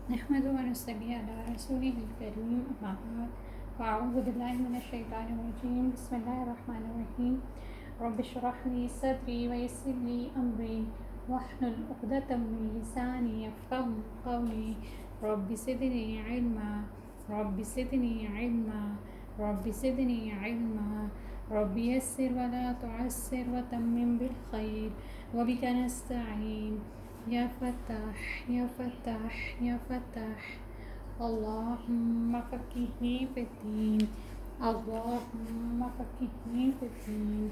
نحمده ونصلي على رسوله الكريم أما بعد فأعوذ بالله من الشيطان الرجيم بسم الله الرحمن الرحيم رب اشرح لي صدري ويسر لي أمري واحلل عقدة من لساني يفقهوا قولي رب زدني علما رب زدني علما رب زدني علما رب يسر ولا تعسر وتمم بالخير وبك نستعين یا فتاح یا فتاح یا فتاح اللهم فقهني في الدين اللهم فقهني في الدين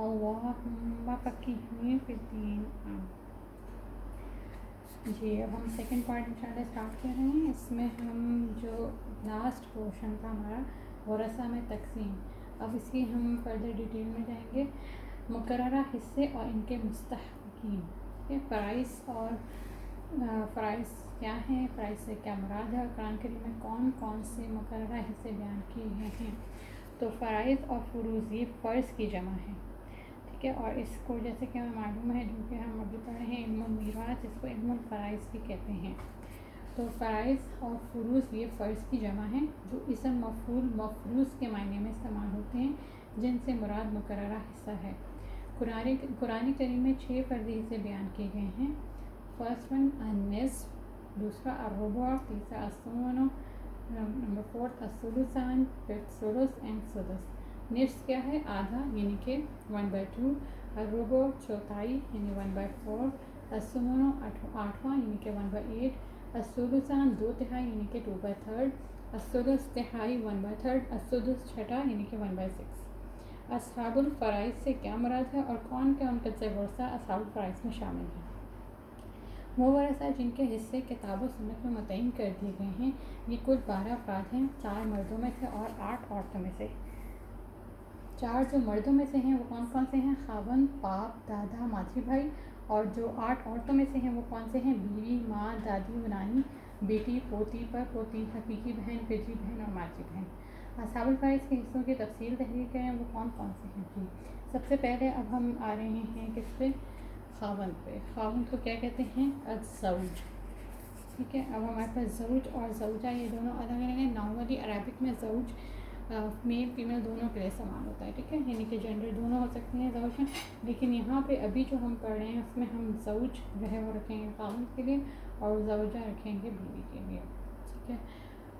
اللهم فقهني في الدين جی اب ہم سیکنڈ پارٹ انشاءاللہ اسٹارٹ کر رہے ہیں. اس میں ہم جو لاسٹ پورشن تھا ہمارا ورثہ میں تقسیم، اب اس کی ہم فردر ڈیٹیل میں جائیں گے. مقررہ حصے اور ان کے مستحقین، فرائض اور فرائض کیا ہیں، فرائض سے کیا مراد ہے، اور قرآن کریم میں کون کون سے مقررہ حصے بیان کیے گئے ہیں. تو فرائض اور فروض یہ فرض کی جمع ہے، ٹھیک ہے. اور اس کو جیسے کہ ہمیں معلوم ہے جو کہ ہم ابھی پڑھے ہیں علم المیراث، اس کو علم الفرائض بھی کہتے ہیں. تو فرائض اور فروض یہ فرض کی جمع ہیں جو اسم مفعول مفروض کے معنی میں استعمال ہوتے ہیں، جن سے مراد مقررہ حصہ ہے. قرآن کریم میں 6 فرضی حصے بیان کیے گئے ہیں. فرسٹ ون النصف، دوسرا الربع، تیسرا الثمن، نمبر 4 الثلثان، ففتھ ثلث اینڈ سدس. نصف کیا ہے؟ آدھا یعنی کہ 1/2. الربع چوتھائی یعنی 1/4. الثمن آٹھواں یعنی کہ 1/8. الثلثان 2/3 یعنی کہ 2/3. السدس تہائی 1/3. السدس چھٹا یعنی کہ 1/6. اصحاب الفرائض سے کیا مراد ہے اور کون کون سے ورثہ اصحاب الفرائض میں شامل ہیں؟ وہ ورثہ جن کے حصے کتاب و سنت میں متعین کر دیے گئے ہیں. یہ کل 12 افراد ہیں، 4 مردوں میں سے اور 8 عورتوں میں سے. 4 جو مردوں میں سے ہیں وہ کون کون سے ہیں؟ خاوند، باپ، دادا، ماجی بھائی. اور جو 8 عورتوں میں سے ہیں وہ کون سے ہیں؟ بیوی، ماں، دادی، نانی، بیٹی، پوتی، پر پوتی، حقیقی بہن، پجی بہن اور ماجی بہن. اصحاب الفرائض کے حصوں کی تفصیل تحریر کریں وہ کون کون سے ہیں. جی سب سے پہلے اب ہم آ رہے ہیں کس پہ؟ خاوند پہ. خاوند کو کیا کہتے ہیں؟ الزوج. ٹھیک ہے. اب ہمارے پاس زوج اور زوجہ یہ دونوں الگ الگ ہیں. نارملی عربک میں زوج میل فیمیل دونوں کے لیے استعمال ہوتا ہے، ٹھیک ہے، یعنی کہ جینڈر دونوں ہو سکتے ہیں زوج میں. لیکن یہاں پہ ابھی جو ہم پڑھ رہے ہیں اس میں ہم زوج جو ہے وہ رکھیں گے خاوند کے لیے اور زوجہ رکھیں گے بیوی کے لیے. ٹھیک ہے.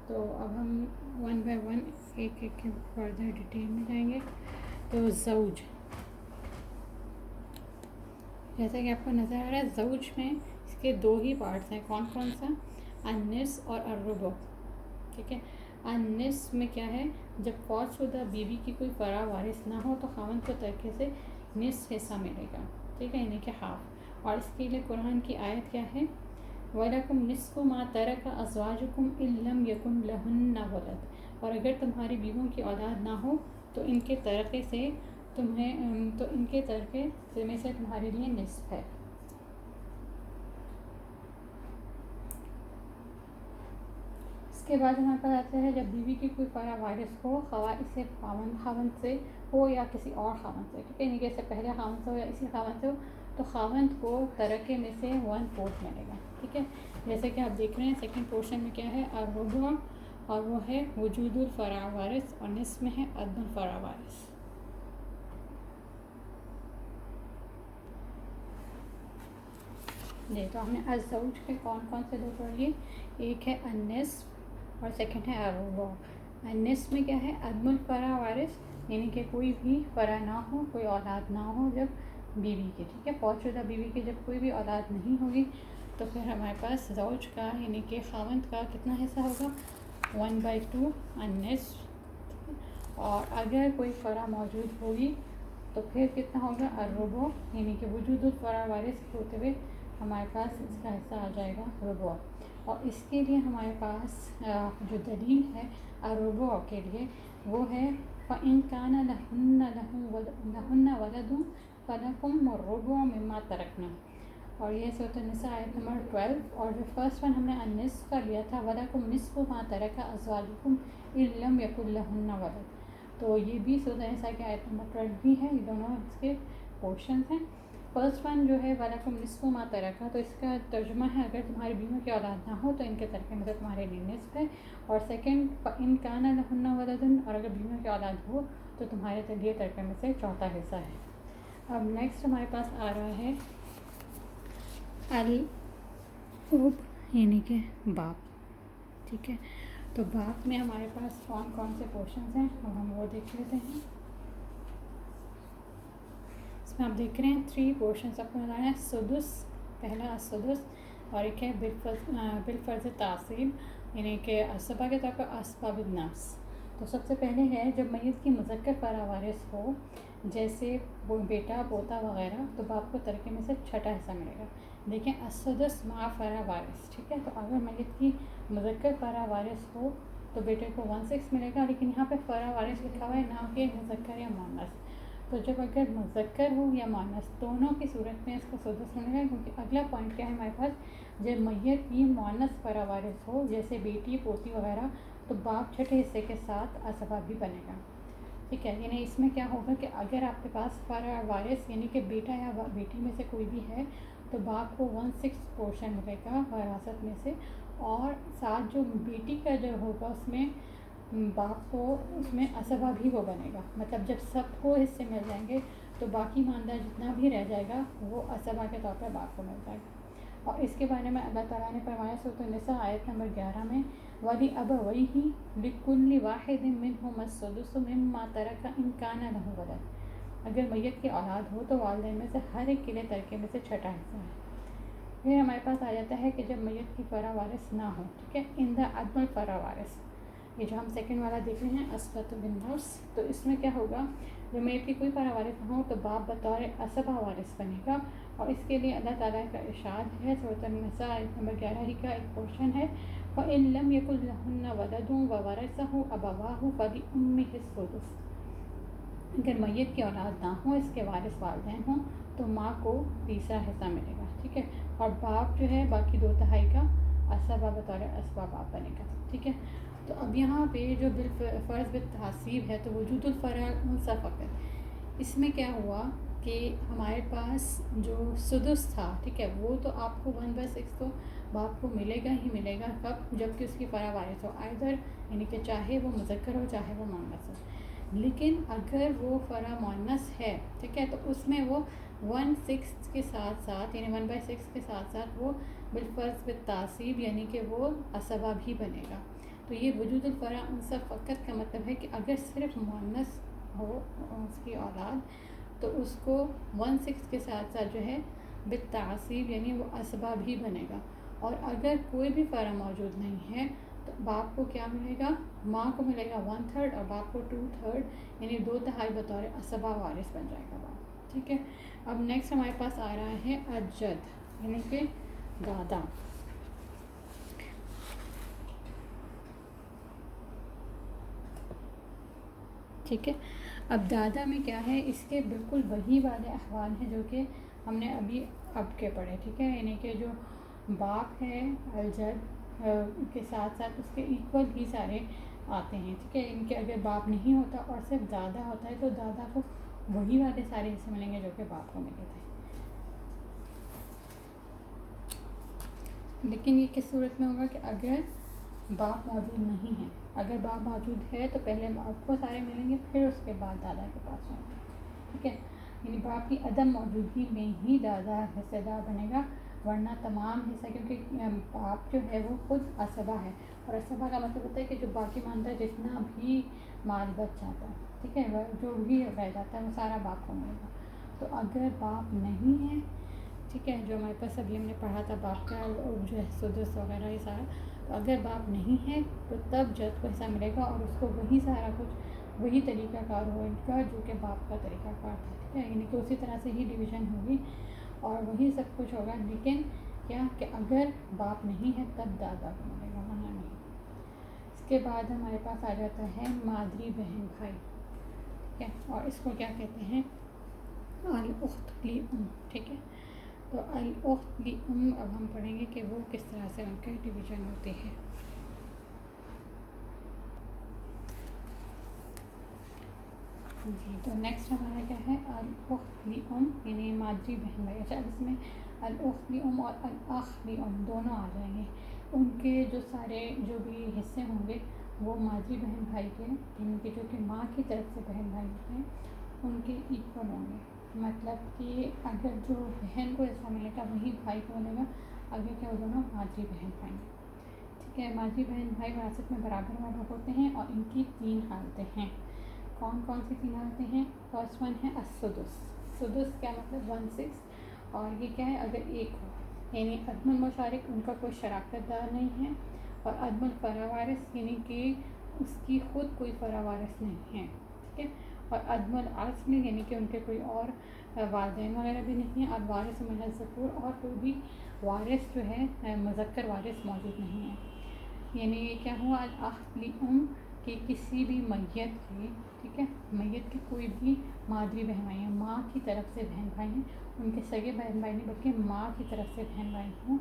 تو اب ہم 1 بائی 1 ایک ایک فردر ڈیٹیل میں جائیں گے. تو زوج، جیسا کہ آپ کو نظر آ رہا ہے زوج میں اس کے 2 ہی پارٹس ہیں. کون کون سا؟ النصف اور الربع. ٹھیک ہے. النصف میں کیا ہے؟ جب فوت شدہ بیوی کی کوئی فرا وارث نہ ہو تو خاوند کو ترکے سے نصف حصہ ملے گا، ٹھیک ہے، یعنی کہ ہاف. اور اس کے لیے قرآن کی آیت کیا ہے؟ وَلَكُمْ نِصْفُ مَا تَرَكَ أَزْوَاجُكُمْ إِن لَّمْ يَكُن لَّهُنَّ وَلَدٌ. اور اگر تمہاری بیویوں کی اولاد نہ ہو تو ان کے ترکے سے میں سے تمہارے لیے نصف ہے. اس کے بعد ہمارے پاس آتا ہے جب بیوی کی کوئی فرا وارث ہو، خواہ اسے خاوند سے ہو یا کسی اور خاوند سے، ٹھیک ہے، یعنی کہ اس سے پہلے خاوند سے ہو یا اسی خاوند سے ہو، تو خاوند کو ترکے میں سے 1/4 ملے گا. ٹھیک ہے. جیسے کہ آپ دیکھ رہے ہیں سیکنڈ پورشن میں کیا ہے؟ الربع، اور وہ ہے وجود الفرا وارث، اور نصف میں ہے عدم الفرا وارث. جی تو ہم نے الزوج کے کون کون سے 2 پڑھ لیے. ایک ہے النصف اور سیکنڈ ہے الربع. النصف میں کیا ہے؟ عدم الفرا وارث، یعنی کہ کوئی بھی فرا نہ ہو، کوئی اولاد نہ ہو جب بیوی کی، ٹھیک ہے، فوت شدہ بیوی کی جب کوئی بھی اولاد نہیں ہوگی تو پھر ہمارے پاس زوج کا یعنی کہ خاوند کا کتنا حصہ ہوگا؟ 1/2 النصف. اور اگر کوئی فرا موجود ہوگی تو پھر کتنا ہوگا؟ الربع، یعنی کہ وجود الفرا وارث ہوتے ہوئے ہمارے پاس اس کا حصہ آ جائے گا ربع. اور اس کے لیے ہمارے پاس جو دلیل ہے الربع کے لیے وہ ہے فَإِن كَانَ لَهُنَّ وَلَدٌ فَلَكُمُ الرُّبُعُ مِمَّا تَرَكْنَ. اور یہ سورۃ النساء آیت نمبر 12. اور جو فرسٹ ون ہم نے النصف کا لیا تھا وَلَكُمْ نِصْفُ مَا تَرَكَ أَزْوَاجُكُمْ إِن لَّمْ يَكُن لَّهُنَّ وَلَدٌ. تو یہ بھی سورۃ النساء کی آیت نمبر 12 بھی ہے. یہ دونوں اس کے پورشنز ہیں. فرسٹ ون جو ہے وَلَكُمْ نِصْفُ مَا تَرَكَ، تو اس کا ترجمہ ہے اگر تمہاری بیویوں کی اولاد نہ ہو تو ان کے ترکے میں سے تمہارے لیے نصف ہے. اور سیکنڈ فَإِنْ كَانَ لَهُنَّ وَلَدٌ، اور اگر بیویوں کی اولاد ہو تو تمہارے لیے ترکے میں سے چوتھا حصہ ہے. اب نیکسٹ ہمارے پاس آ رہا ہے الاب، یعنی کہ باپ. ٹھیک ہے، تو باپ میں ہمارے پاس کون کون سے پورشنز ہیں اور ہم وہ دیکھ لیتے ہیں. اس میں آپ دیکھ رہے ہیں 3 پورشنز آپ کو بتایا ہے. سدس، پہلا السدس، اور ایک ہے بالفرض تعصیب یعنی کہ اسبا کے طور پر اسباب النفس. تو سب سے پہلے ہے جب میت کی مذکر فرا وارث ہو جیسے وہ بیٹا پوتا وغیرہ تو باپ کو ترکے میں سے چھٹا حصہ ملے گا. دیکھیں السدس مع فرا وارث. ٹھیک ہے، تو اگر میت کی مذکر فرا وارث ہو تو بیٹے کو 1/6 ملے گا، لیکن یہاں پہ فرا وارث لکھا ہوا ہے نہ کہ مذکر یا مؤنث. تو جب اگر مذکر ہو یا مؤنث دونوں کی صورت میں اس کو سدس ملے گا، کیونکہ اگلا پوائنٹ کیا ہے ہمارے پاس، جب میت کی مؤنث فرا وارث ہو جیسے بیٹی پوتی وغیرہ تو باپ چھٹے حصے کے ساتھ اسبا بھی بنے گا. ٹھیک ہے، یعنی اس میں کیا ہوگا کہ اگر آپ کے پاس فرا وارث یعنی کہ بیٹا یا بیٹی میں سے کوئی بھی ہے تو باپ کو 1/6 پورشن ملے گا وراثت میں سے، اور ساتھ جو بیٹی کا جو ہوگا اس میں باپ کو اس میں اسبا بھی وہ بنے گا. مطلب جب سب کو حصے مل جائیں گے تو باقی ماندہ جتنا بھی رہ جائے گا وہ اسبا کے طور پر باپ کو مل جائے گا. اور اس کے بارے میں اللہ تعالیٰ نے فرمایا سورۃ النساء آیت نمبر 11 میں وَلِأَبَوَيْهِ لِكُلِّ وَاحِدٍ مِّنْهُمَا السُّدُسُ مِمَّا تَرَكَ إِن كَانَ لَهُ وَلَدٌ. اگر میت کی اولاد ہو تو والدین میں سے ہر ایک کے لیے ترکے میں سے چھٹا حصہ ہے. پھر ہمارے پاس آ جاتا ہے کہ جب میت کی فرا وارث نہ ہو. ٹھیک ہے، ان دا عدم الفرا وارث، یہ جو ہم سیکنڈ والا دیکھ رہے ہیں اسبۃ بالنفس، تو اس میں کیا ہوگا جب میت کی کوئی فرا وارث نہ ہو تو باپ بطور اسبا وارث بنے گا. اور اس کے لیے اللہ تعالیٰ کا ارشاد ہے سورۃ النساء آیت نمبر 11 ہی کا ایک پورشن ہے فَإِن لَمْ يَكُن لَهُنَّ وَلَدٌ وَوَرِثَهُ أَبَوَاهُ فَلِأُمِّهِ السُّدُسُ. اگر میت کی اولاد نہ ہو، اس کے وارث والدین ہوں تو ماں کو تیسرا حصہ ملے گا. ٹھیک ہے، اور باپ جو ہے باقی 2/3 کا اسبا بطور اسبا باپ بنے گا. ٹھیک ہے، تو اب یہاں پہ جو بالفرض بالتعصیب ہے تو وجود الفرع انثى فقط، اس میں کیا ہوا کہ ہمارے پاس جو سدس تھا، ٹھیک ہے، وہ تو آپ کو 1/6 تو باپ کو ملے گا ہی ملے گا. کب؟ جب کہ اس کی فرا وارث ہو آئدر، یعنی کہ چاہے وہ مذکر ہو چاہے وہ مؤنث ہو. لیکن اگر وہ فرا مؤنث ہے، ٹھیک ہے، تو اس میں وہ 1/6 کے ساتھ ساتھ یعنی 1/6 کے ساتھ ساتھ وہ بالفرض بالتعصیب یعنی کہ وہ اسبا بھی بنے گا. تو یہ وجود الفرع انثى فقط کا مطلب ہے کہ اگر صرف مؤنث ہو اس کی اولاد تو اس کو 1/6 کے ساتھ ساتھ جو ہے بالتعصیب یعنی وہ اسبا بھی بنے گا. اور اگر کوئی بھی فرع موجود نہیں ہے تو باپ کو کیا ملے گا؟ ماں کو ملے گا 1/3 اور باپ کو 2/3 یعنی 2/3 بطور اسبا وارث بن جائے گا باپ. ٹھیک ہے، اب نیکسٹ ہمارے پاس آ رہا ہے الجد یعنی کہ دادا. ٹھیک ہے، اب دادا میں کیا ہے، اس کے بالکل وہی والے احوال ہیں جو کہ ہم نے ابھی اب کے پڑھے. ٹھیک ہے، یعنی کہ جو باپ ہے الجد کے ساتھ ساتھ اس کے ایکول ہی سارے آتے ہیں. ٹھیک ہے، ان کے اگر باپ نہیں ہوتا اور صرف دادا ہوتا ہے تو دادا کو وہی والے سارے حصے ملیں گے جو کہ باپ کو ملے تھے. لیکن یہ کس صورت میں ہوگا کہ اگر باپ موجود نہیں ہے. اگر باپ موجود ہے تو پہلے باپ کو سارے ملیں گے پھر اس کے بعد دادا کے پاس ہوں گے. ٹھیک ہے، یعنی باپ کی عدم موجودگی میں ہی دادا حصے دار بنے گا، ورنہ تمام حصہ، کیونکہ باپ جو ہے وہ خود اسبا ہے اور اسبا کا مطلب ہوتا ہے کہ جو باقی ماندہ جتنا بھی مال بچ جاتا ہے، ٹھیک ہے، جو بھی رہ جاتا ہے وہ سارا باپ کو ملے گا. تو اگر باپ نہیں ہے، ٹھیک ہے، جو ہمارے پاس ابھی ہم نے پڑھا تھا باپ کا جو ہے سدس وغیرہ یہ سارا، تو اگر باپ نہیں ہے تو تب جد کو حصہ ملے گا اور اس کو وہی سارا کچھ وہی طریقہ کار ہو ان کا جو کہ باپ کا طریقہ کار تھا. ٹھیک ہے، یعنی کہ اسی طرح سے ہی ڈویژن ہوگی اور وہی سب کچھ ہوگا. لیکن کیا کہ اگر باپ نہیں ہے تب دادا کو ملے گا ورنہ نہیں. اس کے بعد ہمارے پاس آ جاتا ہے مادری بہن بھائی. ٹھیک ہے، اور اس کو کیا کہتے ہیں؟ الاخت لام. ٹھیک ہے، تو الاخت لام اب ہم پڑھیں گے کہ وہ کس طرح سے ان کے ڈویژن ہوتے ہیں. جی تو نیکسٹ ہمارا کیا ہے الاخت لام، یعنی مادری بہن بھائی. اچھا اب اس میں الاخت لام اور الاخ لام دونوں آ جائیں گے. ان کے جو سارے جو بھی حصے ہوں گے وہ مادری بہن بھائی کے، ان کے جو کہ ماں کی طرف سے بہن بھائی ہوتے ہیں ان کے ایکول ہوں گے. مطلب کہ اگر جو بہن کو حصہ ملے گا وہی بھائی کو ملے گا، اگر کیا وہ دونوں مادری بہن بھائی. ٹھیک ہے، مادری بہن بھائی وراثت میں برابر موجود ہوتے ہیں اور ان کی 3 حالتیں ہیں. کون کون سی 3 حالتیں ہیں؟ فرسٹ ون ہے السدس. سدس کیا مطلب 1/6، اور یہ کیا ہے اگر ایک ہو، یعنی عدم المشارک ان کا کوئی شراکت دار نہیں ہے، اور عدم الفرع وارث یعنی کہ اس کی خود کوئی فرع وارث نہیں ہے. ٹھیک ہے، اور عدم الاصل یعنی کہ ان کے کوئی اور والدین وغیرہ بھی نہیں ہیں، اور وارث من الذکور اور کوئی بھی وارث جو ہے مذکر وارث موجود نہیں ہے. یعنی یہ کیا ہوا الاخ لام کہ کسی بھی میت کی، ٹھیک ہے، میت کی کوئی بھی مادری بہن بھائی ہیں، ماں کی طرف سے بہن بھائی ہیں، ان کے سگے بہن بھائی نہیں بلکہ ماں کی طرف سے بہن بھائی ہوں،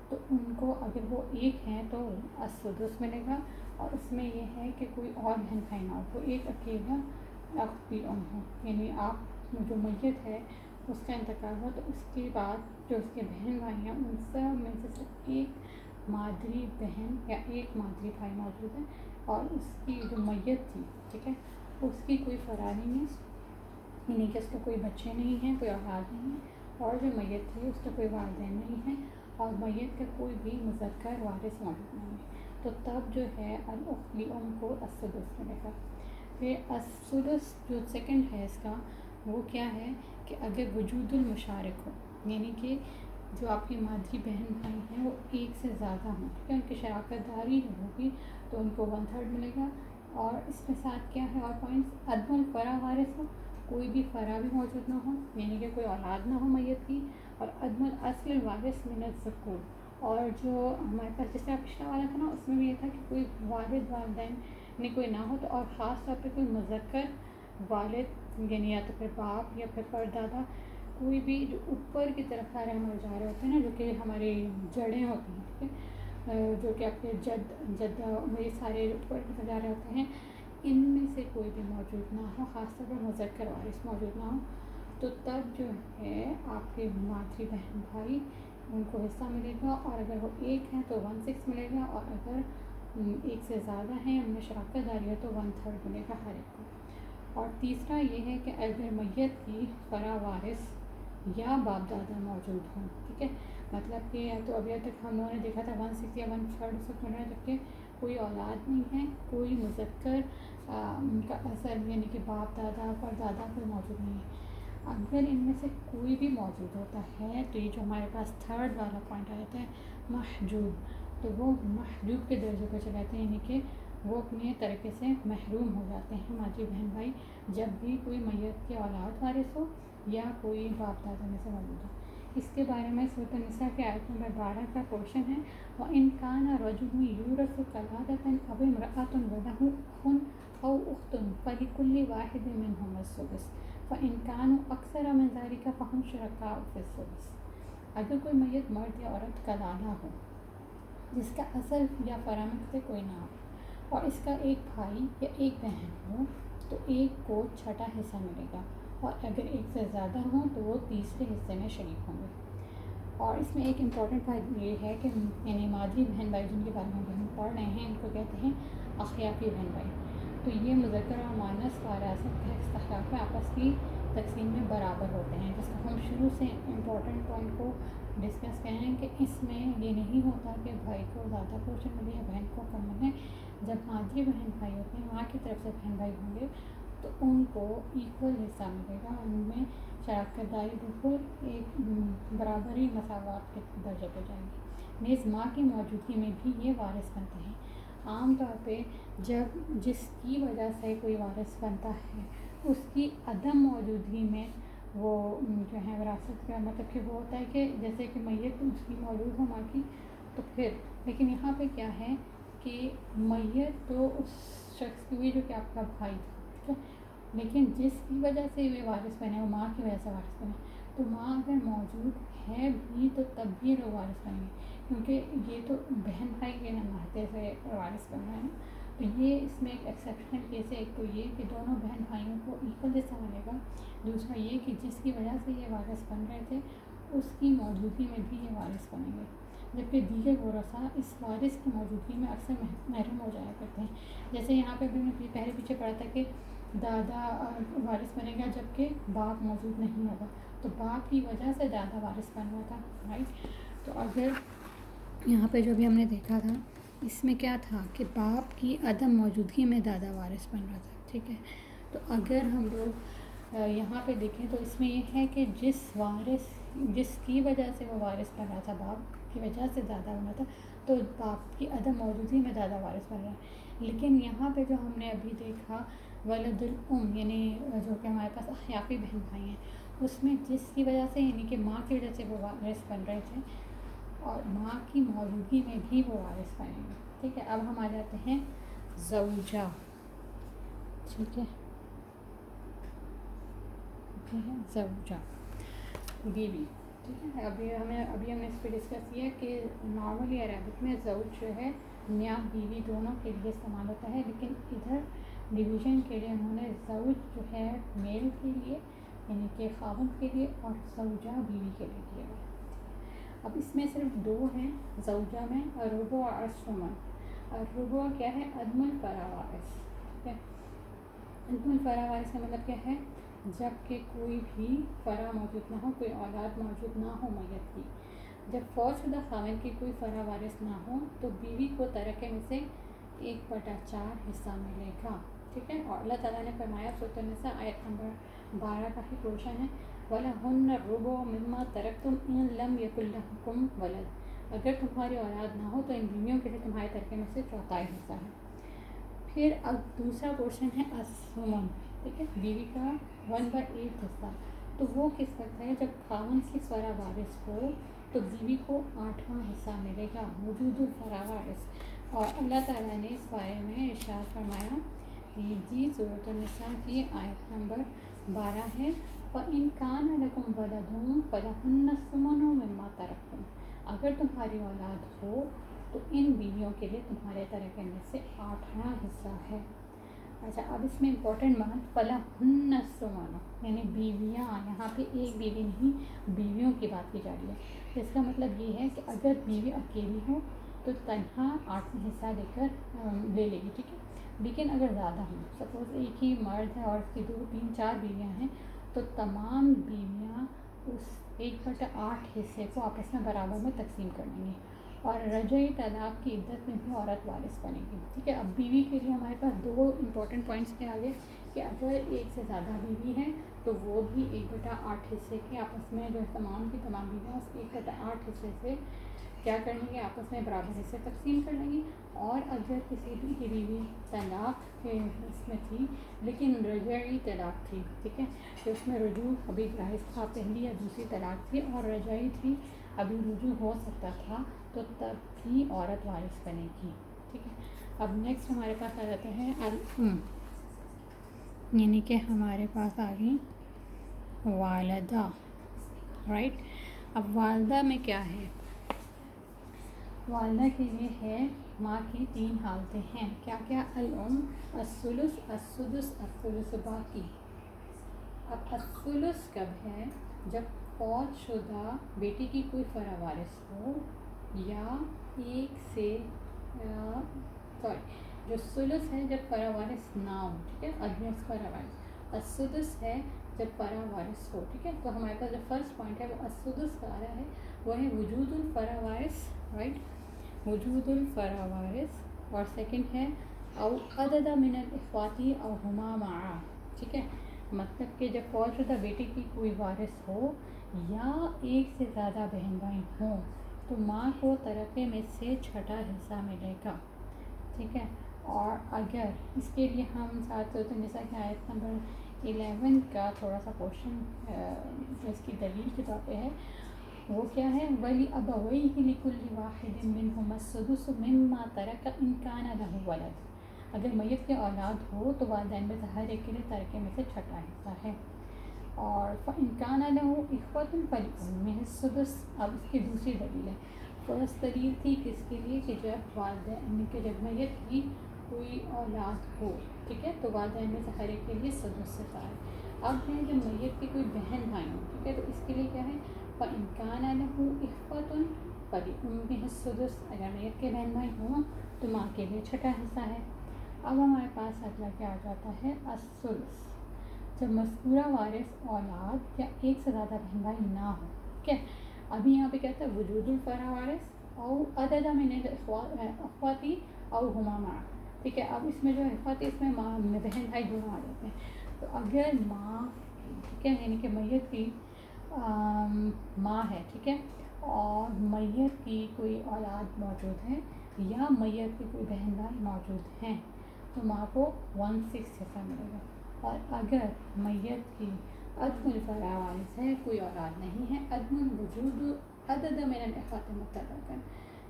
تو ان کو اگر وہ ایک ہیں تو السدس ملے گا. اور اس میں یہ ہے کہ کوئی اور بہن بھائی نہ ہو، وہ ایک اکیلا اخ لام ہو. یعنی آپ جو میت ہے اس کا انتقال ہو تو اس کے بعد جو اس کے بہن بھائی ہیں ان سب میں سے صرف ایک مادری بہن یا ایک مادری بھائی موجود ہے، اور اس کی جو میت تھی، ٹھیک ہے، اس کی کوئی فرع نہیں ہے، یعنی کہ اس کے کوئی بچے نہیں ہیں، کوئی اولاد نہیں ہے، اور جو میت تھی اس کا کوئی والدین نہیں ہے، اور میت کا کوئی بھی مذکر وارث موجود نہیں ہے. تو تب جو ہے الاخت لام کو السدس ملے گا. پھر السدس جو سیکنڈ ہے اس کا وہ کیا ہے کہ اگر وجود المشارک ہو، یعنی کہ جو آپ کی مادری بہن بھائی ہیں وہ ایک سے زیادہ ہوں، ٹھیک ہے، ان کی شراکت داری ہوگی تو ان کو 1/3 ملے گا. اور اس کے ساتھ کیا ہے اور پوائنٹس، عدم الفرع وارث ہو، کوئی بھی فرع بھی موجود نہ ہو، یعنی کہ کوئی اولاد نہ ہو میت کی، اور عدم الاصل الوارث من الذکور، اور جو ہمارے پاس جیسے آپ پچھلا والا تھا نا اس میں بھی یہ تھا کہ کوئی والد والدین یعنی کوئی نہ ہو، تو اور خاص طور پہ کوئی مذکر والد یعنی یا تو پھر باپ یا پھر پردادا، کوئی بھی جو اوپر کی طرف آ رہے ہمارے جا رہے ہوتے ہیں نا، جو کہ ہماری جڑیں ہوتی ہیں، ٹھیک ہے، جو کہ آپ کے جدہ یہ سارے اوپر کی طرف جا رہے ہوتے ہیں، ان میں سے کوئی بھی موجود نہ ہو، خاص طور پر مذکر وارث موجود نہ ہو، تو تب جو ہے آپ کے مادری بہن بھائی ان کو حصہ ملے گا. اور اگر وہ ایک ہیں تو 1/6 ملے گا، اور اگر ایک سے زیادہ ہیں ان میں شراکت داری ہے تو 1/3 ملے گا ہر ایک کو. اور تیسرا یہ ہے کہ اگر میت کی فرع وارث یا باپ دادا موجود ہوں، ٹھیک ہے، مطلب کہ تو ابھی تک ہم لوگوں نے دیکھا تھا 1/6 یا 1/3 سب مل رہا ہے، جبکہ کوئی اولاد نہیں ہے، کوئی مذکر ان کا اثر یعنی کہ باپ دادا پر دادا کوئی موجود نہیں ہے. اگر ان میں سے کوئی بھی موجود ہوتا ہے تو یہ جو ہمارے پاس تھرڈ والا پوائنٹ آ جاتا ہے محجوب، تو وہ محجوب کے درجے پہ چلے جاتے ہیں، یعنی کہ وہ اپنے طریقے سے محروم ہو جاتے ہیں ماجی بہن بھائی جب بھی کوئی میت کے اولاد وارث ہو یا کوئی باپ دادا میں سے موجود ہو. اس کے بارے میں سورۃ النساء کے آیت نمبر 12 کا پورشن ہے، وَإِنْ كَانَ رَجُلٌ يُورَثُ كَلَالَةً أَوْ امْرَأَةٌ وَلَهُ أَخٌ أَوْ أُخْتٌ فَلِكُلِّ وَاحِدٍ مِّنْهُمَا السُّدُسُ فَإِنْ كَانُوا أَكْثَرَ مِنْ ذَلِكَ فَهُمْ شُرَكَاءُ فِي السُّدُسِ. اگر کوئی میت مرد یا عورت کلالہ ہو جس کا اصل یا فرامد سے کوئی نہ ہو اور اس کا ایک بھائی یا ایک بہن ہو تو ایک کو چھٹا حصہ ملے گا، اور اگر ایک سے زیادہ ہوں تو وہ تیسرے حصے میں شریک ہوں گے. اور اس میں ایک امپورٹنٹ بات یہ ہے کہ یعنی مادری بہن بھائی جن کے بارے میں ہم پڑھ رہے ہیں ان کو کہتے ہیں اخیافی بہن بھائی. تو یہ مذکر اور مؤنث وراثت کے استحقاق میں آپس کی تقسیم میں برابر ہوتے ہیں، جس کو ہم شروع سے امپورٹنٹ پوائنٹ کو ڈسکس کریں ہیں کہ اس میں یہ نہیں ہوتا کہ بھائی کو زیادہ پورشن ملے یا بہن کو کم ملے. جب مادری بہن بھائی ہوتے ہیں ماں کی طرف سے بہن بھائی ہوں گے تو ان کو ایکول حصہ ملے گا، ان میں شراکت داری بالکل ایک برابری مساوات کے درجے پہ جائے گی. نیز ماں کی موجودگی میں بھی یہ وارث بنتے ہیں. عام طور پہ جب جس کی وجہ سے کوئی وارث بنتا ہے اس کی عدم موجودگی میں وہ جو ہے وراثت کا مطلب کہ وہ ہوتا ہے کہ جیسے کہ میت اس کی موجود ہو ماں کی تو پھر، لیکن یہاں پہ کیا ہے کہ میت تو اس شخص کی ہوئی جو کہ آپ کا بھائی تھا، ٹھیک ہے، لیکن جس کی وجہ سے یہ وارث بنے وہ ماں کی وجہ سے وارث بنے، تو ماں اگر موجود ہے بھی تو تب بھی یہ لوگ وارث بنیں گے، کیونکہ یہ تو بہن بھائی کے ناطے سے وارث بن رہے ہیں. تو یہ اس میں ایک ایکسیپشنل کیس ہے. ایک تو یہ کہ دونوں بہن بھائیوں کو ایکول حصہ ملے گا. دوسرا یہ کہ جس کی وجہ سے یہ وارث بن رہے تھے اس کی موجودگی میں بھی یہ وارث بنیں گے. جبکہ دیگر ورثاء اس وارث کی موجودگی میں اکثر محروم ہو جایا کرتے ہیں. جیسے یہاں پہ بھی میں پہلے پیچھے پڑھا تھا کہ دادا وارث بنے گا جبکہ باپ موجود نہیں ہوگا, تو باپ کی وجہ سے دادا وارث بن رہا تھا, رائٹ. تو اگر یہاں پہ جو بھی ہم نے دیکھا تھا اس میں کیا تھا کہ باپ کی عدم موجودگی میں دادا وارث بن رہا تھا, ٹھیک ہے. تو اگر ہم لوگ یہاں پہ دیکھیں تو اس میں یہ ہے کہ جس کی وجہ سے وہ وارث بن رہا تھا, باپ کی وجہ سے دادا بنا تھا, تو باپ کی عدم موجودگی میں دادا وارث بن رہا ہے. لیکن یہاں پہ جو ہم نے ابھی دیکھا ولد الام یعنی جو کہ ہمارے پاس اخیافی بہن بھائی ہیں, اس میں جس کی وجہ سے یعنی کہ ماں کی وجہ سے وہ وارث بن رہے تھے اور ماں کی موجودگی میں بھی وہ وارث بنیں گے, ٹھیک ہے. اب ہم آ جاتے ہیں زوجہ, ٹھیک ہے, زوجہ بیوی, ٹھیک ہے. ابھی ہم نے اس پہ ڈسکس کیا کہ نارملی عربک میں زوج جو ہے میاں بیوی دونوں کے لیے استعمال ہوتا ہے, لیکن ادھر ڈویژن کے لیے انہوں نے زوج جو ہے میل کے لیے یعنی کہ خاوند کے لیے اور زوجہ بیوی کے لیے کیا گیا. اب اس میں صرف دو ہیں زوجہ میں, الربع اور الثمن. الربع کیا ہے؟ عدم الفرا وارث, ٹھیک ہے. عدم الفرا وارث کا مطلب کیا ہے؟ جب کہ کوئی بھی فرا موجود نہ ہو, کوئی اولاد موجود نہ ہو میت کی. جب فوت شدہ خاوند کی کوئی فرا وارث نہ ہو تو بیوی کو ترکے میں سے 1/4 حصہ ملے گا, ٹھیک ہے. اور اللہ تعالیٰ نے فرمایا سورۃ النساء آیت نمبر 12 کا ہی پورشن ہے, وَلَهُنَّ الرُّبُعُ مِمَّا تَرَكْتُمْ إِن لَّمْ يَكُن لَّكُمْ وَلَدٌ. اگر تمہاری اولاد نہ ہو تو ان بیویوں کے لیے تمہارے ترکے میں سے 1/4 حصہ ہے. پھر اب دوسرا پورشن ہے الثمن, ٹھیک ہے, بیوی کا 1/8 حصہ. تو وہ کس وقت ہے؟ جب خاوند کی فرا وارث ہو تو بیوی کو 8واں حصہ ملے گا, وجود الفرا وارث. اور اللہ تعالیٰ نے اس بارے میں ارشاد فرمایا, جی سورۃ النساء کی آیت نمبر 12 ہے, وَإِن كَانَ لَكُمْ وَلَدٌ فَلَهُنَّ الثُّمُنُ مِمَّا تَرَكْتُمْ. اگر تمہاری اولاد ہو تو ان بیویوں کے لیے تمہارے ترکے میں سے 8واں حصہ ہے. اچھا, اب اس میں امپورٹنٹ بات فَلَهُنَّ الثُّمُنُ یعنی بیویاں, یہاں پہ ایک بیوی نہیں بیویوں کی بات کی جا رہی ہے. اس کا مطلب یہ ہے کہ اگر بیوی اکیلی ہو تو تنہا 8واں حصہ لے کر لے لے گی, ٹھیک ہے. لیکن اگر زیادہ ہوں, سپوز ایک ہی مرد ہے اور اس کی 2 3 4 بیویاں ہیں, تو تمام بیویاں اس 1/8 حصے کو آپس میں برابر میں تقسیم کر لیں گی. اور رجعی طلاق کی عدت میں بھی عورت وارث بنے گی, ٹھیک ہے. اب بیوی کے لیے ہمارے پاس 2 امپورٹنٹ پوائنٹس کے آگے کہ اگر ایک سے زیادہ بیوی ہیں تو وہ بھی 1/8 حصے کے آپس میں جو تمام کی تمام بیویاں اس 1/8 حصے سے کیا کر لیں گے, آپس میں برابر حصے تقسیم کر لیں گی. اور اگر کسی بھی کی بیوی طلاق کے اس میں تھی لیکن رجعی طلاق تھی, ٹھیک ہے, تو اس میں رجوع ابھی جائز تھا, پہلی یا دوسری طلاق تھی اور رجعی تھی, ابھی رجوع ہو سکتا تھا, تو تب بھی عورت وارث بنے گی, ٹھیک ہے. اب نیکسٹ ہمارے پاس آ جاتے ہیں الام, یعنی کہ ہمارے پاس آ گئی والدہ, رائٹ. اب والدہ میں کیا ہے؟ والدہ کے لیے ہے ماں کی 3 حالتیں ہیں. کیا کیا؟ الام, الثلث, السدس, الثلث باقی. اب الثلث کب ہے؟ جب فوت شدہ بیٹی کی کوئی فرا وارث ہو یا ایک سے جو ثلث ہے جب فرا وارث نہ ہو, ٹھیک ہے, ادنیس فرا وارث. السدس ہے جب فرا وارث ہو, ٹھیک ہے. تو ہمارے پاس جو فرسٹ پوائنٹ ہے وہ السدس کا آ رہا ہے, وہ ہے وجود الفرا وارث, رائٹ, وجود الفرا وارث. اور سیکنڈ ہے او عدد من الاخواتی او ہما معا, ٹھیک ہے. مطلب کہ جب فوت شدہ بیٹی کی کوئی وارث ہو یا ایک سے زیادہ بہن بھائی ہوں تو ماں کو ترکے میں سے 6واں حصہ ملے گا, ٹھیک ہے. اور اگر اس کے لیے ہم سورۃ النساء کی آیت نمبر 11 کا تھوڑا سا پورشن جو اس کی دلیل کے طور پہ ہے, وہ کیا ہے؟ وَلِأَبَوَيْهِ لِكُلِّ وَاحِدٍ مِّنْهُمَا السُّدُسُ مِمَّا تَرَكَ إِن كَانَ لَهُ وَلَدٌ. اگر میت کے اولاد ہو تو والدین میں سے ہر ایک کے لیے ترکے میں سے 6واں حصہ ہے. اور فَإِن كَانَ لَهُ إِخْوَةٌ فَلِأُمِّهِ السُّدُسُ. اب اس کی دوسری دلیل ہے. فرسٹ دلیل تھی کس کے لیے کہ جب والدین کے جب میت کی کوئی اولاد ہو، ٹھیک ہے، تو والدین میں سے ہر ایک کے لیے سدس سے ہے۔ اب ہے جب میت کی کوئی بہن بھائی ہوں، ٹھیک ہے، تو اس کے لیے کیا ہے، فَإِنْ كَانَ لَهُ إِخْوَةٌ فَلِأُمِّهِ السُّدُسُ، اگر میت کے بہن بھائی ہوں تو ماں کے لیے چھٹا حصہ ہے۔ اب ہمارے پاس اگلا کیا آ جاتا ہے، السدس، جب مذکورہ وارث اولاد یا ایک سے زیادہ بہن بھائی نہ ہو، ٹھیک ہے۔ ابھی یہاں پہ کہتا ہے وجود الفرع وارث او عدد من الاخواتی او ہما معا، ٹھیک ہے۔ اب اس میں جو اخواتی، اس میں ماں بہن بھائی دونوں آ جاتے ہیں۔ تو اگر ماں، ٹھیک ہے، یعنی کہ میت کی ماں ہے، ٹھیک ہے، اور میت کی کوئی اولاد موجود ہے یا میت کی کوئی بہن بھائی موجود ہیں، تو ماں کو 1/6 حصہ ملے گا۔ اور اگر میت کی عدم الفرع وارث ہے، کوئی اولاد نہیں ہے، عدم الوجود عدد من الاخوات مطلقاً،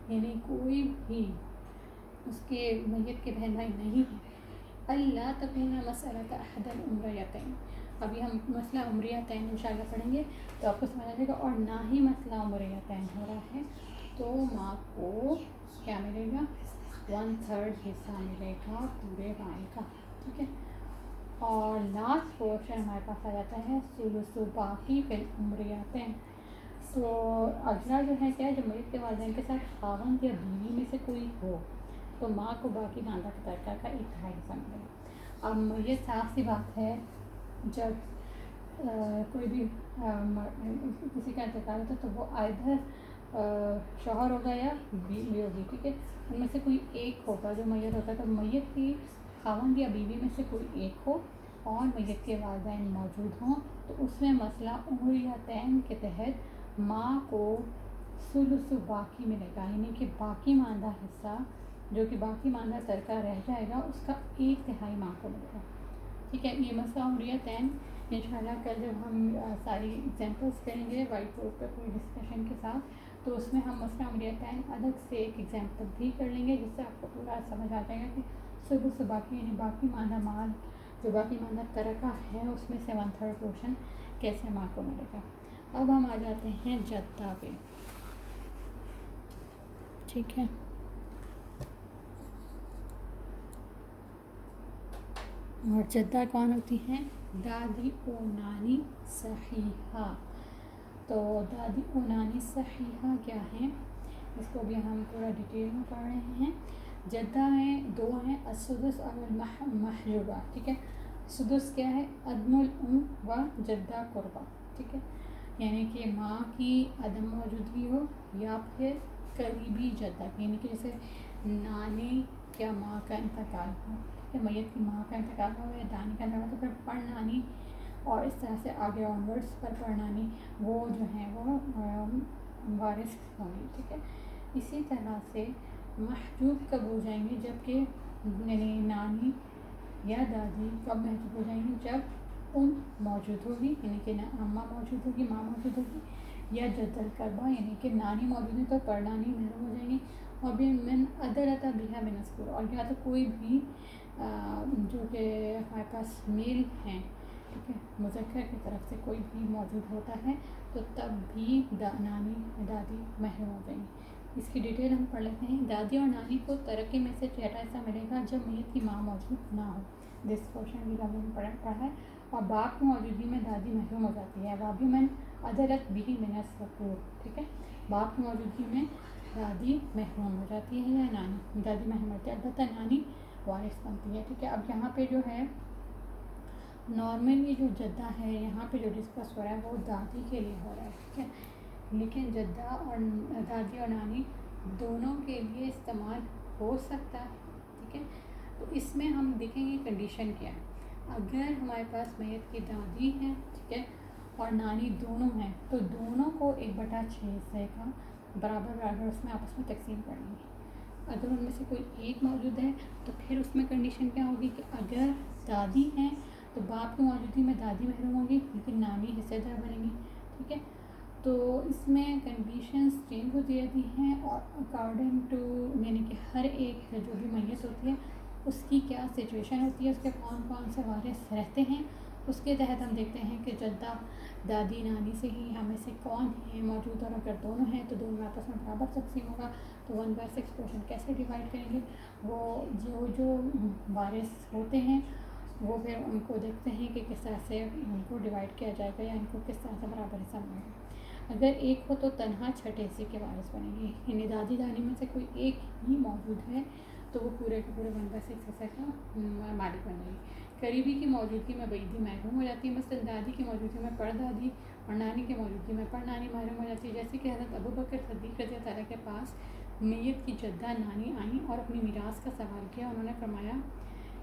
یعنی کوئی بھی اس کے میت کے بہن بھائی نہیں ہے، اللہ تکون مسئلۃ احد العمریتین، ابھی ہم مسئلہ عمریتین انشاءاللہ پڑھیں گے تو آپ کو سمجھ آ جائے گا، اور نہ ہی مسئلہ عمریتین ہو رہا ہے، تو ماں کو کیا ملے گا، 1/3 حصہ ملے گا پورے مال کا، ٹھیک ہے۔ اور لاسٹ پورشن ہمارے پاس آ جاتا ہے ثلث باقی فی العمریتین۔ تو اگلا جو ہے کیا ہے، جب میت کے والدین کے ساتھ خاوند یا بیوی میں سے کوئی ہو تو ماں کو باقی ماندہ ترکہ کا 1/2 حصہ ملے گا۔ اب یہ صاف سی بات ہے، جب کوئی بھی کسی کا انتقال ہوتا ہے تو وہ آئدر شوہر ہوگا یا بیوی ہوگی، ٹھیک ہے، ان میں سے کوئی ایک ہوگا جو میت ہوتا ہے، تو میت کی خاوند یا بیوی میں سے کوئی ایک ہو اور میت کے والدین موجود ہوں، تو اس میں مسئلہ عمریتین کے تحت ماں کو ثلث باقی ملے گا، یعنی کہ باقی ماندہ حصہ جو کہ باقی ماندہ ترکہ رہ جائے گا اس کا 1/3 ماں کو ملے گا، ٹھیک ہے۔ یہ مسئلہ عمریتین انشاءاللہ کل جب ہم ساری ایگزامپلس کریں گے وائٹ بورڈ پہ پوری ڈسکشن کے ساتھ، تو اس میں ہم مسئلہ عمریتین الگ سے ایک ایگزامپل بھی کر لیں گے، جس سے آپ کو پورا سمجھ آ جائے گا کہ ثلث باقی یعنی باقی ماندہ مال جو باقی ماندہ ترکہ ہے اس میں سے 1/3 پورشن کیسے ماں کو ملے گا۔ اب ہم آ جاتے ہیں جدہ پہ، ٹھیک ہے۔ اور جدہ کون ہوتی ہیں، دادی و نانی صحیحہ۔ تو دادی و نانی صحیحہ کیا ہیں، اس کو بھی ہم پورا ڈیٹیل میں پڑھ رہے ہیں۔ جدہ ہیں، دو ہیں، السدس اور المحجوبہ، ٹھیک ہے۔ سدس کیا ہے، عدم الام و جدہ قربہ، ٹھیک ہے، یعنی کہ ماں کی عدم موجودگی ہو یا پھر قریبی جدہ، یعنی کہ جیسے نانی یا ماں کا انتقال ہو، ٹھیک ہے، میت کی ماں کا انتقال ہو یا دانی کا انتقال ہو، تو پھر پڑ نانی اور اس طرح سے آگے آنورڈس پر پڑ نانی وہ جو ہیں وہ وارث ہوں گی، ٹھیک ہے۔ اسی طرح سے محجوب کب ہو جائیں گے، جب کہ یعنی نانی یا دادی کب محجوب ہو جائیں گی، جب موجود ہوگی، یعنی کہ اماں موجود ہوگی، ماں موجود ہوگی، یا جد القربہ یعنی کہ نانی موجود ہے تو پڑنانی محروم ہو جائیں گی، اور بھی من ادرتا بہا من الذکور، اور یا تو کوئی بھی جو کہ ہمارے پاس میل ہیں، ٹھیک ہے، مذکر کی طرف سے کوئی بھی موجود ہوتا ہے تو تب بھی نانی دادی محروم ہو جائیں گی۔ اس کی ڈیٹیل ہم پڑھ لیتے ہیں۔ دادی اور نانی کو ترکے میں سے 6 حصہ ملے گا جب میت کی ماں موجود نہ ہو، دس پورشن بھی ہم نے پڑھا ہے، اور باپ کی موجودگی میں دادی محروم ہو جاتی ہے، وابی من عدلت بھی من الذکور، ٹھیک ہے، باپ کی موجودگی میں دادی محروم ہو جاتی ہے یا نانی دادی محروم ہوتی ہے، البتہ نانی وارث بنتی ہے، ٹھیک ہے۔ اب یہاں پہ جو ہے نارملی جو جدہ ہے یہاں پہ جو ڈسکس ہو رہا ہے وہ دادی کے لیے ہو رہا ہے، ٹھیک ہے، لیکن جدہ اور دادی اور نانی دونوں کے لیے استعمال ہو سکتا ہے، ٹھیک ہے۔ تو اس میں ہم دیکھیں گے کنڈیشن کیا ہے، اگر ہمارے پاس میت کی دادی ہے، ٹھیک ہے، اور نانی دونوں ہیں تو دونوں کو 1/6 حصے کا برابر برابر اس میں آپس میں تقسیم کریں گے۔ اگر ان میں سے کوئی ایک موجود ہے تو پھر اس میں کنڈیشن کیا ہوگی کہ اگر دادی ہیں تو باپ کی موجودگی میں دادی محروم ہوگی لیکن نانی حصے دار بنیں گی، ٹھیک ہے۔ تو اس میں کنڈیشنز چینج ہوتی رہتی ہیں اور اکارڈنگ ٹو یعنی کہ ہر ایک جو بھی میت ہوتی ہے اس کی کیا سچویشن ہوتی ہے، اس کے کون کون سے وارث رہتے ہیں، اس کے تحت ہم دیکھتے ہیں کہ جدہ دادی نانی سے ہی ہمیں سے کون ہیں موجود، اور اگر دونوں ہیں تو دونوں میں آپس میں برابر تقسیم ہوگا، تو 1/6 پورشن کیسے ڈیوائڈ کریں گے؟ وہ جو وارث ہوتے ہیں وہ پھر ان کو دیکھتے ہیں کہ کس طرح سے ان کو ڈیوائڈ کیا جائے گا یا ان کو کس طرح سے برابر حصہ ملے گا۔ اگر ایک ہو تو تنہا چھٹے حصے کے وارث بنیں گے، یعنی دادی دانی میں سے کوئی ایک ہی موجود ہے تو وہ پورے کے پورے 1/6 حصے کا مالک بنے گی۔ قریبی کی موجودگی میں بعیدی محروم ہو جاتی ہے، مثلاً دادی کی موجودگی میں پردادی اور نانی کی موجودگی میں پڑنانی محروم ہو جاتی ہے، جیسے کہ حضرت ابوبکر صدیق رضی اللہ تعالیٰ کے پاس میت کی جدہ نانی آئیں اور اپنی میراث کا سوال کیا۔ انہوں نے فرمایا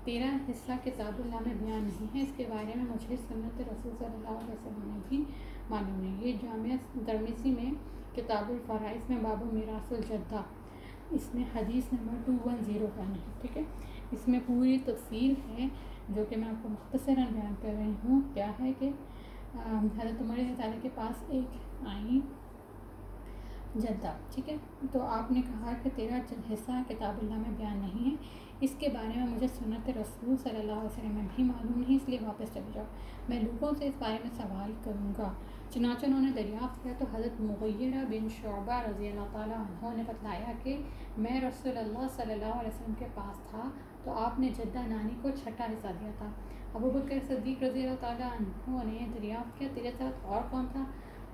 تیرا حصہ کتاب اللہ میں بیان نہیں ہے، اس کے بارے میں مجھے سنت رسول صلی اللہ علیہ وسلم میں بھی معلوم نہیں۔ یہ جامعہ ترمذی میں کتاب الفرائض میں باب میراث الجدہ، اس میں حدیث نمبر 2101 ہے، ٹھیک ہے۔ اس میں پوری تفصیل ہے جو کہ میں آپ کو مختصراً بیان کر رہی ہوں۔ کیا ہے کہ حضرت عمر رضی اللہ تعالیٰ کے پاس ایک آئیں جدہ، ٹھیک ہے، تو آپ نے کہا کہ تیرا حصہ کتاب اللہ میں بیان نہیں ہے، اس کے بارے میں مجھے سنت رسول صلی اللہ علیہ وسلم میں بھی معلوم نہیں، اس لیے واپس چلے جاؤ، میں لوگوں سے اس بارے میں سوال کروں گا۔ چنانچہ انہوں نے دریافت کیا تو حضرت مغیرہ بن شعبہ رضی اللہ تعالیٰ عنہ نے بتلایا کہ میں رسول اللہ صلی اللہ علیہ وسلم کے پاس تھا تو آپ نے جدہ نانی کو چھٹا حصہ دیا تھا۔ ابوبکر صدیق رضی اللہ تعالیٰ عنہ نے دریافت کیا تیرے ساتھ اور کون تھا؟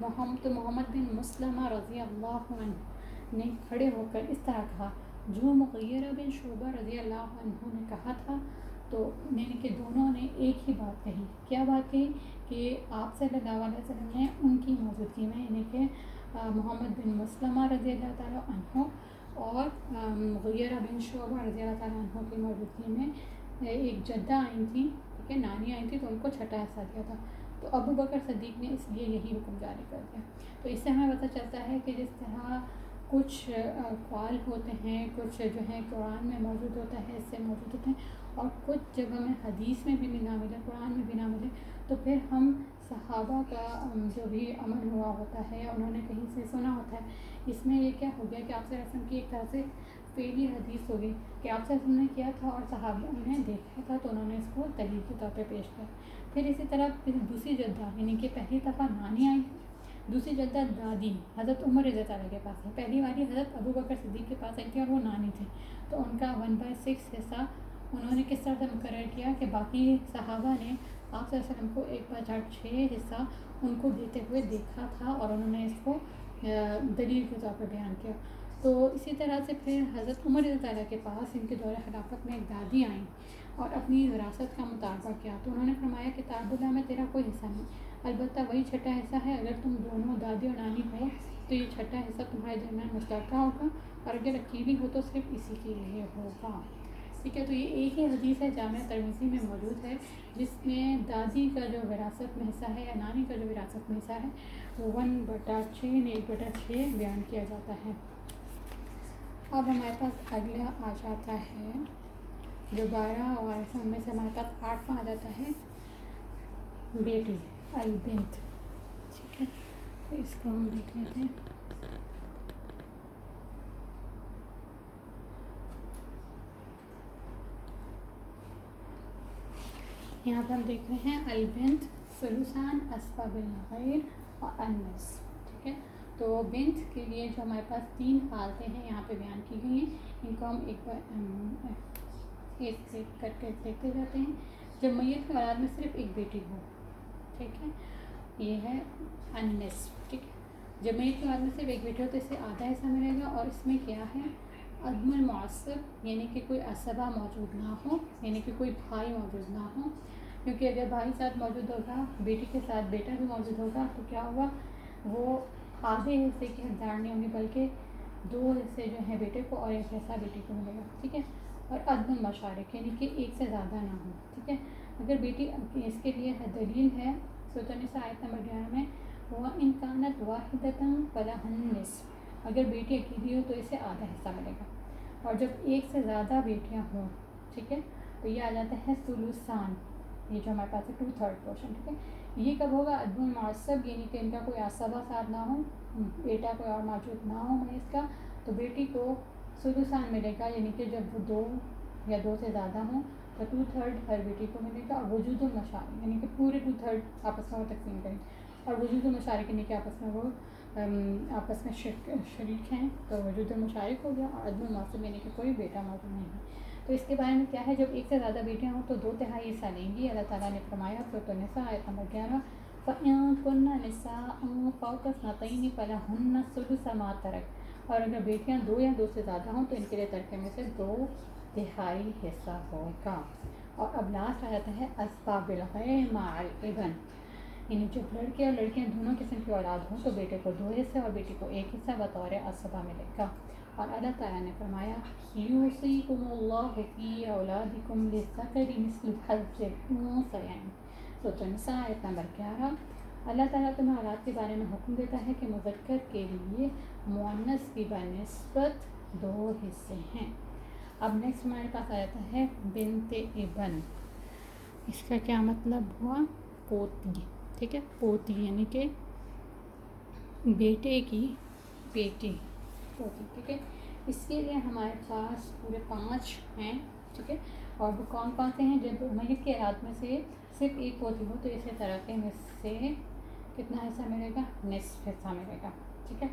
محمد بن مسلمہ رضی اللہ عنہ نے کھڑے ہو کر اس طرح کہا جو مغیرہ بن شعبہ رضی اللہ عنہ نے کہا تھا، تو یعنی کہ دونوں نے ایک ہی بات کہی۔ کیا بات کہی؟ کہ آپ صلی اللہ علیہ وسلم نے ان کی موجودگی میں یعنی کہ محمد بن مسلمہ رضی اللہ تعالیٰ عنہ اور مغیرہ بن شعبہ رضی اللہ تعالیٰ عنہ کی موجودگی میں ایک جدہ آئی تھی، ٹھیک ہے، نانی آئی تھی، تو ان کو چھٹا حصہ دیا تھا۔ تو ابو بکر صدیق نے اس لیے یہی حکم جاری کر دیا۔ تو اس سے ہمیں پتہ چلتا ہے کہ جس طرح کچھ اقوال ہوتے ہیں، کچھ جو ہے قرآن میں موجود ہوتا ہے، اس سے موجود ہوتے ہیں، اور کچھ جگہ میں حدیث میں بھی نہ ملے، قرآن میں بھی نہ ملے، تو پھر ہم صحابہ کا جو بھی عمل ہوا ہوتا ہے یا انہوں نے کہیں سے سنا ہوتا ہے، اس میں یہ کیا ہو گیا کہ آپ صلی اللہ علیہ وسلم کی ایک طرح سے فعلی حدیث ہو گئی کہ آپ صلی اللہ علیہ وسلم نے کیا تھا اور صحابہ نے دیکھا تھا تو انہوں نے اس کو دلیل کے طور پہ پیش کیا۔ پھر اسی طرح دوسری جدہ یعنی کہ پہلی دفعہ نانی آئی، دوسری جدہ دادی حضرت عمر رضی اللہ تعالیٰ کے پاس ہے، پہلی باری حضرت ابوبکر صدیق کے پاس آئی تھی اور وہ نانی تھے، تو ان کا 1/6 حصہ انہوں نے کس طرح سے مقرر کیا کہ باقی صحابہ نے آپ صلی اللہ علیہ وسلم کو 1/6 حصہ ان کو دیتے ہوئے دیکھا تھا اور انہوں نے اس کو دلیل کے طور پہ بیان کیا۔ تو اسی طرح سے پھر حضرت عمر رضی اللہ تعالیٰ کے پاس ان کے دور خلافت میں ایک دادی آئیں اور اپنی وراثت کا مطالبہ کیا، تو انہوں نے فرمایا کہ کتاب اللہ میں تیرا کوئی حصہ نہیں، البتہ وہی چھٹا حصہ ہے، اگر تم دونوں دادی اور نانی ہو تو یہ چھٹا حصہ تمہارے درمیان مشترکہ ہوگا، اور اگر اکیلی ہو تو صرف اسی کے لیے ہوگا، ٹھیک ہے۔ تو یہ ایک ہی حدیث ہے جامعہ ترمذی میں موجود ہے جس میں دادی کا جو وراثت میں حصہ ہے یا نانی کا جو وراثت میں حصہ ہے وہ 1/6 1/6 بیان کیا جاتا ہے۔ اب ہمارے پاس اگلا آ جاتا ہے جو 12 وارثوں میں سے ہمارے پاس 8واں آ جاتا ہے بیٹی البنت، ٹھیک ہے، تو اس کو ہم دیکھ لیتے ہیں۔ یہاں پہ ہم دیکھ رہے ہیں البنت ثلثان اسباب الغیر اور النص، ٹھیک ہے۔ تو بنت کے لیے جو ہمارے پاس 3 حالتیں ہیں یہاں پہ بیان کی گئی ہیں، ان کو ہم ایک بار ایک کر کے دیکھتے جاتے ہیں۔ جب میت کی اولاد میں صرف ایک بیٹی ہو، ٹھیک ہے، یہ ہے النص، ٹھیک ہے، جب میت کی اولاد میں صرف ایک بیٹی ہو تو اسے آدھا حصہ ملے گا، اور اس میں کیا ہے عدم المعصب یعنی کہ کوئی عصبہ موجود نہ ہو، یعنی کہ کوئی بھائی موجود نہ ہو، کیونکہ اگر بھائی ساتھ موجود ہوگا، بیٹی کے ساتھ بیٹا بھی موجود ہوگا تو کیا ہوگا، وہ آدھے حصے کی حقدار نہیں ہوں گی بلکہ 2 حصے جو ہیں بیٹے کو اور 1 حصہ بیٹی کو ملے گا، ٹھیک ہے۔ اور عدم المشارک یعنی کہ 1 سے زیادہ نہ ہو، ٹھیک ہے۔ اگر بیٹی اس کے لیے دلیل ہے سورۃ النساء آیت نمبر 11 میں وَإِنْ كَانَتْ وَاحِدَةً فَلَهَا النِّصْفُ، اگر بیٹی اکیلی ہو تو اسے آدھا حصہ ملے گا، اور جب 1 سے زیادہ بیٹیاں ہوں، ٹھیک ہے، تو یہ آ جاتا ہے ثلثان، یہ جو ہمارے پاس ہے 2/3 پورشن، ٹھیک ہے۔ یہ کب ہوگا؟ عدم المعصب یعنی کہ ان کا کوئی عصبہ ساتھ نہ ہو، بیٹا کوئی اور موجود نہ ہو میت کا، تو بیٹی کو ثلثان ملے گا، یعنی کہ جب وہ 2 یا 2 سے زیادہ ہوں تو 2/3 ہر بیٹی کو ملے گا، اور وجود المشارک یعنی کہ پورے 2/3 آپس میں وہ تقسیم کریں، اور وجود المشارک یعنی کہ آپس میں وہ آپس میں شریک ہیں تو وجود المشارک ہو گیا، اور عدم المعصب یعنی کہ کوئی بیٹا موجود نہیں ہے۔ تو اس کے بارے میں کیا ہے، جب ایک سے زیادہ بیٹیاں ہوں تو 2/3 حصہ لیں گی۔ اللہ تعالیٰ نے فرمایا سورۃ النساء آیت نمبر 11 فَإِن كُنَّ نِسَاءً فَوْقَ اثْنَتَيْنِ فَلَهُنَّ الثُّلُثُ مَا تَرَكَ، اور اگر بیٹیاں 2 یا 2 سے زیادہ ہوں تو ان کے لیے ترکے میں سے 2/3 حصہ ہوگا۔ اور اب لاسٹ آ جاتا ہے اسباب الغیر مع الابن، یعنی جب لڑکے اور لڑکیاں دونوں قسم کی اولاد ہوں تو بیٹے کو 2 حصے اور بیٹی کو 1 حصہ بطور اسبہ ملے گا۔ اور اللہ تعالیٰ نے فرمایا یوصیکم اللہ فی اولادکم للذکر مثل حظ الانثیین، سورۃ النساء آیت نمبر 11۔ اللہ تعالیٰ تمہیں اولاد کے بارے میں حکم دیتا ہے کہ مذکر کے لیے مؤنث کی بنسبت 2 حصے ہیں۔ اب نیکسٹ ہمارے پاس آ جاتا ہے بنت ابن، اس کا کیا مطلب ہوا، پوتی، ٹھیک ہے، پوتی یعنی کہ بیٹے کی بیٹی، پوتی، ٹھیک ہے۔ اس کے لیے ہمارے پاس پورے 5 ہیں، ٹھیک ہے، اور وہ کون کون سے ہیں، جب میت کے اولاد میں سے صرف ایک پوتی ہو تو اسی طرح کے میں سے کتنا حصہ ملے گا، نصف حصہ ملے گا، ٹھیک ہے۔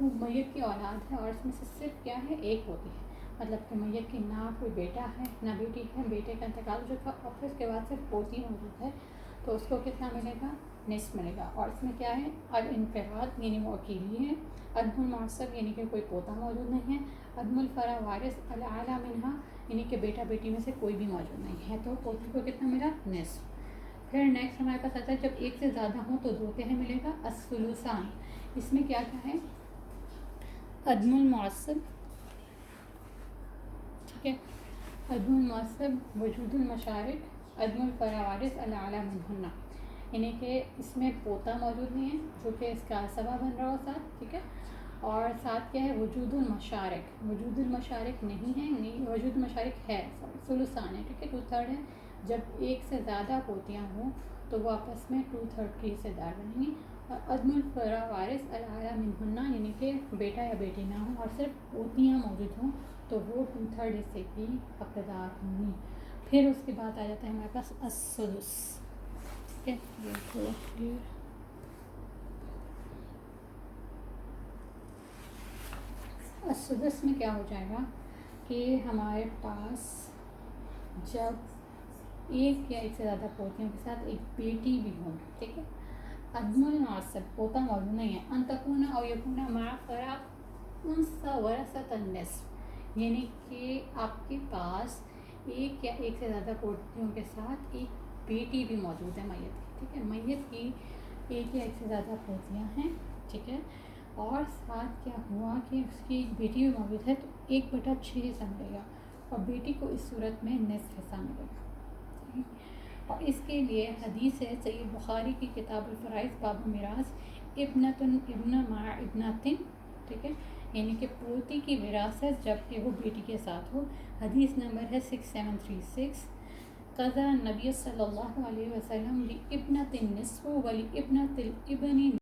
وہ میت کی اولاد ہے اور اس میں سے صرف کیا ہے، ایک پوتی ہے، مطلب کہ میت کی نہ کوئی بیٹا ہے نہ بیٹی ہے، بیٹے کا انتقال ہو چکا اور پھر اس کے بعد صرف پوتی موجود ہے تو اس کو کتنا ملے گا، نصف ملے گا۔ اور اس میں کیا ہے، الانفراد یعنی وہ اکیلی ہے، عدم المعصب یعنی کہ کوئی پوتا موجود نہیں ہے، عدم الفرا وارث الاعلیٰ منہا یعنی کہ بیٹا بیٹی میں سے کوئی بھی موجود نہیں ہے، تو پوتی کو کتنا ملا، نصف۔ پھر نیکسٹ ہمارے پاس آتا ہے جب ایک سے زیادہ ہوں تو 2/3 ملے گا، الثلثان، اس میں کیا کیا ہے، عدم المعصب، ٹھیک ہے، عدم المعصب، وجود المشارک، عدم الفرا وارث الاعلیٰ منہن، یعنی کہ اس میں پوتا موجود نہیں ہے جو کہ اس کا سبب بن رہا ہو ساتھ، ٹھیک ہے، اور ساتھ کیا ہے، وجود المشارک، وجود المشارک نہیں ہے، یعنی وجود المشارک ہے، ثلثان ہے، ٹھیک ہے، 2/3 ہے۔ جب ایک سے زیادہ پوتیاں ہوں تو وہ آپس میں 2/3 کی حصے دار بنیں گی، اور عدم الفرا وارث الاعلیٰ منہن یعنی کہ بیٹا یا بیٹی نہ ہوں اور صرف پوتیاں موجود ہوں تو وہ 2/3 حصے کی حقدار ہوں گی۔ پھر اس کے بعد آ جاتا ہے ہمارے پاس السدس، ٹھیک ہے، یہ تھوڑا کلیئر۔ السدس میں کیا ہو جائے گا کہ ہمارے پاس جب ایک یا ایک سے زیادہ پوتیوں کے ساتھ ایک بیٹی بھی ہوں، ٹھیک ہے، عدم المعصب پوتا موجود نہیں ہے، ان تکون او یکون مع فراق انثى ورثۃ النصف، یعنی کہ آپ کے پاس ایک یا ایک سے زیادہ پوتیوں کے ساتھ ایک بیٹی بھی موجود ہے میت کی، ٹھیک ہے، میت کی ایک یا ایک سے زیادہ پوتیاں ہیں، ٹھیک ہے، اور ساتھ کیا ہوا کہ اس کی ایک بیٹی بھی موجود ہے تو 1/6 حصہ ملے گا، اور بیٹی کو اس صورت میں نصف حصہ ملے گا۔ اور اس کے لیے حدیث ہے صحیح بخاری کی کتاب الفرائض باب میراث، ابنۃ ابن مع ابنۃ، ٹھیک ہے، یعنی کہ پوتی کی وراثت جب کہ وہ بیٹی کے ساتھ ہو۔ حدیث نمبر ہے 6736، قضى النبی صلی اللہ علیہ وسلم لابنۃ النصف ولابنۃ الابن